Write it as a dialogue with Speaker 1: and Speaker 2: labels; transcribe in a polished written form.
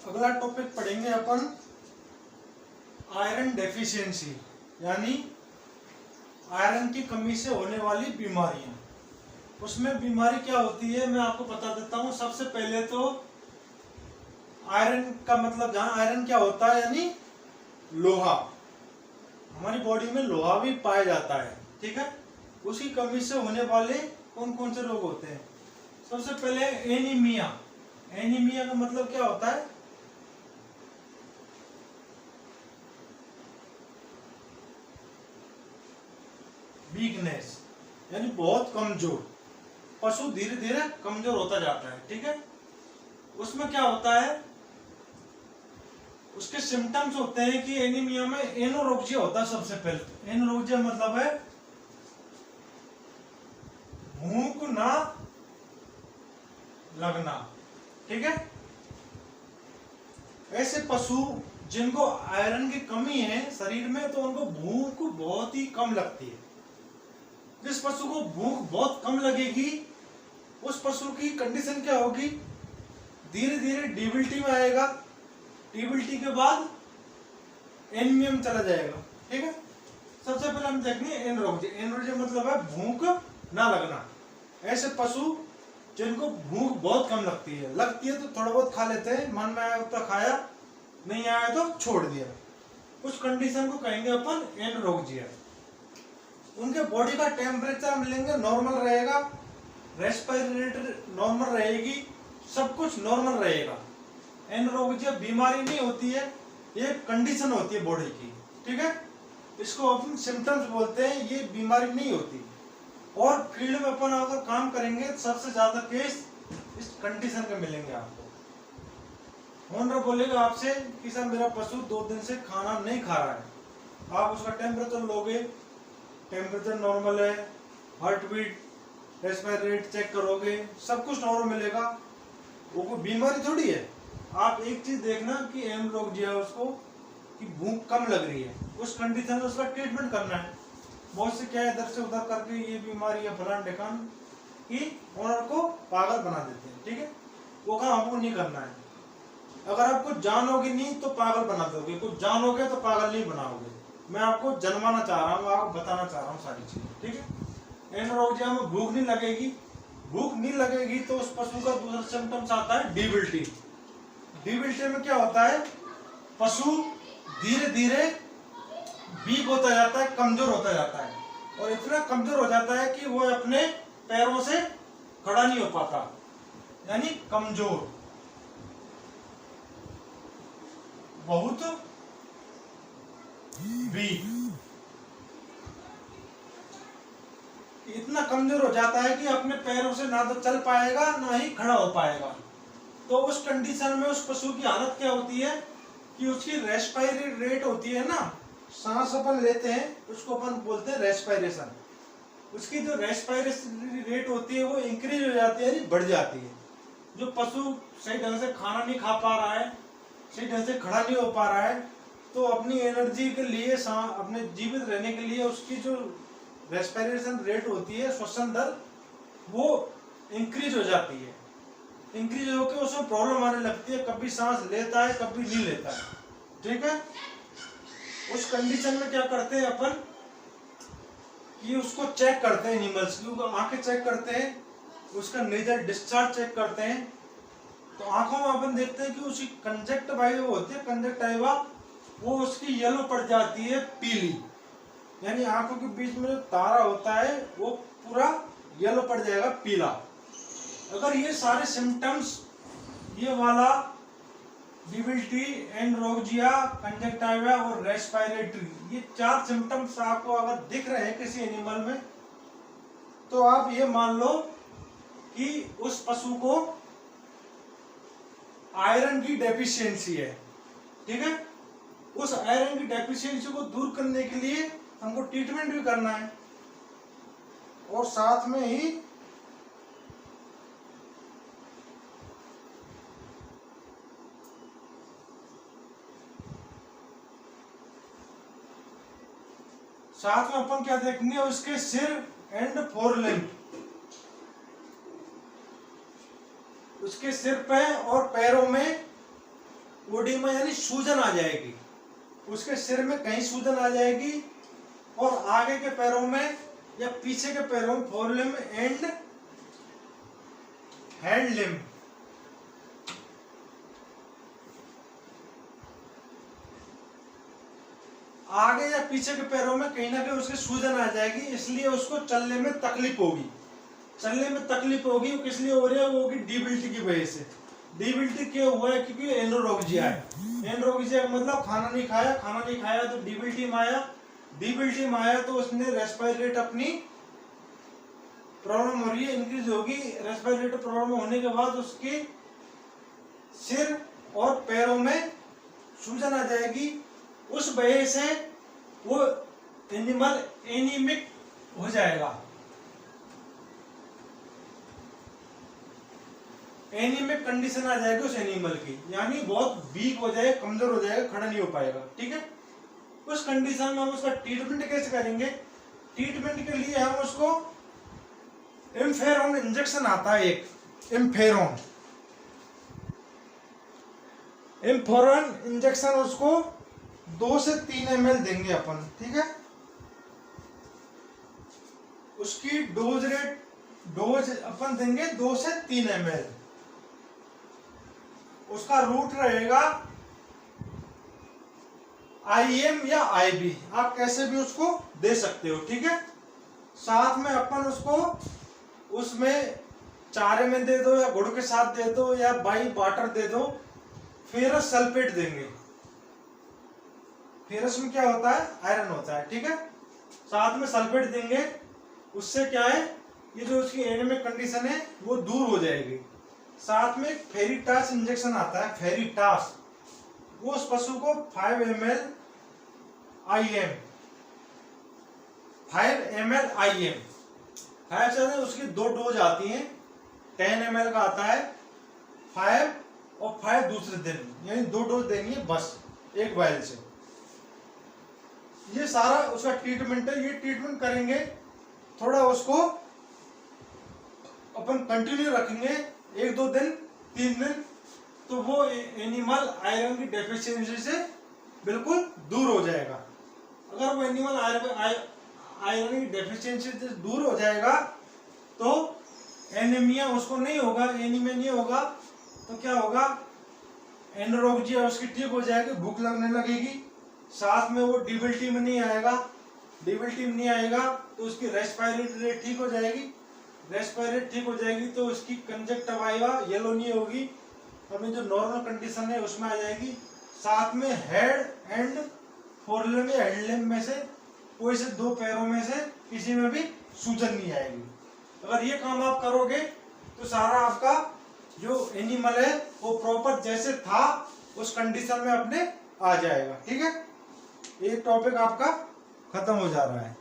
Speaker 1: अगला टॉपिक पढ़ेंगे अपन iron deficiency, यानी आयरन की कमी से होने वाली बीमारियां। उसमें बीमारी क्या होती है मैं आपको बता देता हूं। सबसे पहले तो आयरन का मतलब, जहां आयरन क्या होता है यानी लोहा, हमारी बॉडी में लोहा भी पाया जाता है, ठीक है। उसकी कमी से होने वाले कौन कौन से रोग होते हैं? सबसे पहले एनीमिया। एनीमिया का मतलब क्या होता है? वीकनेस, यानी बहुत कमजोर। पशु धीरे धीरे कमजोर होता जाता है, ठीक है। उसमें क्या होता है, उसके सिम्टम्स होते हैं कि एनीमिया में एनोरेक्सिया होता है। सबसे पहले एनोरेक्सिया मतलब है भूख ना लगना, ठीक है। ऐसे पशु जिनको आयरन की कमी है शरीर में, तो उनको भूख बहुत ही कम लगती है। जिस पशु को भूख बहुत कम लगेगी उस पशु की कंडीशन क्या होगी? धीरे धीरे डिबिलिटी में आएगा, डिबिलिटी के बाद एनीमिया में चला जाएगा, ठीक है। सबसे पहले हम देखेंगे एनोरेक्सिया। एनोरेक्सिया मतलब है भूख ना लगना। ऐसे पशु जिनको भूख बहुत कम लगती है तो थोड़ा बहुत खा लेते हैं, मन में आया तो खाया, नहीं आया तो छोड़ दिया। उस कंडीशन को कहेंगे अपन एनोरेक्सिया। उनके बॉडी का टेम्परेचर हम लेंगे नॉर्मल रहेगा, रेस्पिरेटर नॉर्मल रहेगी, सब कुछ नॉर्मल रहेगा। एनोरेक्सिया बीमारी नहीं होती है, ये कंडीशन होती है बॉडी की, ठीक है। इसको अपन सिम्टम्स बोलते हैं, ये बीमारी नहीं होती। और फील्ड में अपन अगर काम करेंगे सबसे ज्यादा केस इस कंडीशन के मिलेंगे आपको। ओनर बोलेगा आपसे कि सर मेरा पशु 2 दिन से खाना नहीं खा रहा है, आप उसका टेम्परेचर लोगे, टेम्परेचर नॉर्मल है, heart beat, respirator rate check करोगे, सब कुछ नॉर्मल मिलेगा। वो कोई बीमारी थोड़ी है। आप एक चीज देखना कि एनोरेक्सिया है उसको, कि भूख कम लग रही है, उस कंडीशन में उसका ट्रीटमेंट करना है। बहुत से क्या इधर से उधर करके ये बीमारी है फलान ढिकान कि ओनर को पागल बना देते हैं, ठीक है। वो काम हमको नहीं करना है। अगर आपको जानोगे नहीं तो पागल बना दोगे, कुछ जानोगे तो पागल नहीं बनाओगे। मैं आपको जनवाना चाह रहा हूँ, आपको बताना चाह रहा हूँ सारी चीजें, ठीक है। एनोरेक्सिया में भूख नहीं लगेगी। भूख नहीं लगेगी तो उस पशु का दूसरा सिम्टम्स आता है डिबिलिटी। डिबिलिटी में क्या होता है, पशु धीरे धीरे वीक होता जाता है, कमजोर होता जाता है, और इतना कमजोर हो जाता है कि वो अपने पैरों से खड़ा नहीं हो पाता, यानी कमजोर, बहुत वीक। इतना कमजोर हो जाता है कि अपने पैरों से ना तो चल पाएगा ना ही खड़ा हो पाएगा। तो उस कंडीशन में उस पशु की हालत क्या होती है कि उसकी रेस्पिरेटरी रेट होती है ना, सांस अपन लेते हैं उसको अपन बोलते हैं रेस्पिरेशन। उसकी जो रेस्पिरेटरी रेट होती है वो इंक्रीज हो जाती है, बढ़ जाती है। जो पशु सही ढंग से खाना नहीं खा पा रहा है, सही ढंग से खड़ा नहीं हो पा रहा है, तो अपनी एनर्जी के लिए, अपने जीवित रहने के लिए उसकी जो रेस्पिरेशन रेट होती है, श्वसन दर, वो इंक्रीज हो जाती है। इंक्रीज होकर उसमें प्रॉब्लम आने लगती है, कभी सांस लेता है कभी नहीं लेता है, ठीक है। उस कंडीशन में क्या करते हैं अपन कि उसको चेक करते हैं, एनिमल्स की आंखें चेक करते हैं, उसका नेजल डिस्चार्ज चेक करते हैं। तो आंखों में अपन देखते हैं कि उसकी कंजक्टिवा होती है, कंजक्टिवा वो उसकी येलो पड़ जाती है, पीली, यानी आंखों के बीच में जो तारा होता है वो पूरा येलो पड़ जाएगा, पीला। अगर ये सारे सिम्टम्स, ये वाला डिबिलिटी, एनोरेक्सिया, कंजक्टिवा और रेस्पिरेटरी, ये 4 सिम्टम्स आपको अगर दिख रहे हैं किसी एनिमल में, तो आप ये मान लो कि उस पशु को आयरन की डेफिशिएंसी है, ठीक है। उस आयरन की डेफिशिएंसी को दूर करने के लिए हमको ट्रीटमेंट भी करना है, और साथ में ही अपन क्या देखेंगे, उसके सिर एंड फोर लिम्ब, उसके सिर पे और पैरों में ओडेमा यानी सूजन आ जाएगी, उसके सिर में कहीं सूजन आ जाएगी, और आगे के पैरों में या पीछे के पैरों में, फोरलिम्ब एंड हैंड लिम्ब, आगे या पीछे के पैरों में कहीं ना कहीं उसके सूजन आ जाएगी, इसलिए उसको चलने में तकलीफ होगी। चलने में तकलीफ होगी, वो किस लिए हो रही है? वो होगी डीबिलिटी की वजह से। डीबिलिटी क्यों हुआ है? क्योंकि एनोरेक्सिया है। एनोरेक्सिया का मतलब खाना नहीं खाया तो डीबिलिटी में आया। डीबिलिटी में आया तो उसने रेस्पिरेटरी रेट अपनी प्रॉब्लम हो रही है, इंक्रीज होगी। रेस्पिरेटरी प्रॉब्लम होने के बाद उसके सिर और पैरों में सूजन आ जाएगी, उस वजह से वो एनिमल एनीमिक हो जाएगा। एनीमिक कंडीशन आ जाएगी उस एनिमल की, यानी बहुत वीक हो जाएगा, कमजोर हो जाएगा, खड़ा नहीं हो पाएगा। ठीक है, उस कंडीशन में हम उसका ट्रीटमेंट कैसे करेंगे? ट्रीटमेंट के लिए हम उसको इम्फेरॉन इंजेक्शन आता है एक, इम्फेरॉन इंजेक्शन उसको 2 से 3 ml देंगे अपन। ठीक है, उसकी डोज अपन देंगे 2 से 3 ml। उसका रूट रहेगा IM या IV, आप कैसे भी उसको दे सकते हो। ठीक है, साथ में अपन उसको उसमें चारे में दे दो या गुड़ के साथ दे दो या बाई वाटर दे दो, फेरस सल्फेट देंगे। फेरस में क्या होता है? आयरन होता है। ठीक है, साथ में सल्फेट देंगे, उससे क्या है, ये जो उसकी एनीमिक कंडीशन है वो दूर हो जाएगी। साथ में फेरिटास इंजेक्शन आता है, फेरिटास, वो उस पशु को 5 ml IM 5 से उसकी 2 डोज आती हैं। 10 ml का आता है, 5 और 5 दूसरे दिन, यानी 2 डोज देंगे बस एक वायल से। ये सारा उसका ट्रीटमेंट है। ये ट्रीटमेंट करेंगे, थोड़ा उसको अपन कंटिन्यू रखेंगे 1-2 दिन 3 दिन, तो वो एनिमल आयरन की डेफिशिएंसी से बिल्कुल दूर हो जाएगा। अगर वो एनिमल आयरन की डेफिशिएंसी से दूर हो जाएगा तो एनीमिया उसको नहीं होगा, एनीमिया नहीं होगा तो क्या होगा? एनोरेक्सिया उसकी ठीक हो जाएगी, भूख लगने लगेगी, साथ में वो डीबिलिटी में नहीं आएगा। डीबिलिटी में नहीं आएगा तो उसकी रेस्पिरेटरी रेट ठीक हो जाएगी। रेस्पिरेटरी ठीक हो जाएगी तो उसकी कंजक्टिवा येलो नहीं होगी, अभी जो नॉर्मल कंडीशन है उसमें आ जाएगी। साथ में हेड एंड फोरलिम्ब या हैंडलिम्ब में से कोई से 2 पैरों में से किसी में भी सूजन नहीं आएगी। अगर ये काम आप करोगे तो सारा आपका जो एनिमल है वो प्रॉपर जैसे था उस कंडीशन में अपने आ जाएगा। ठीक है, ये टॉपिक आपका खत्म हो जा रहा है।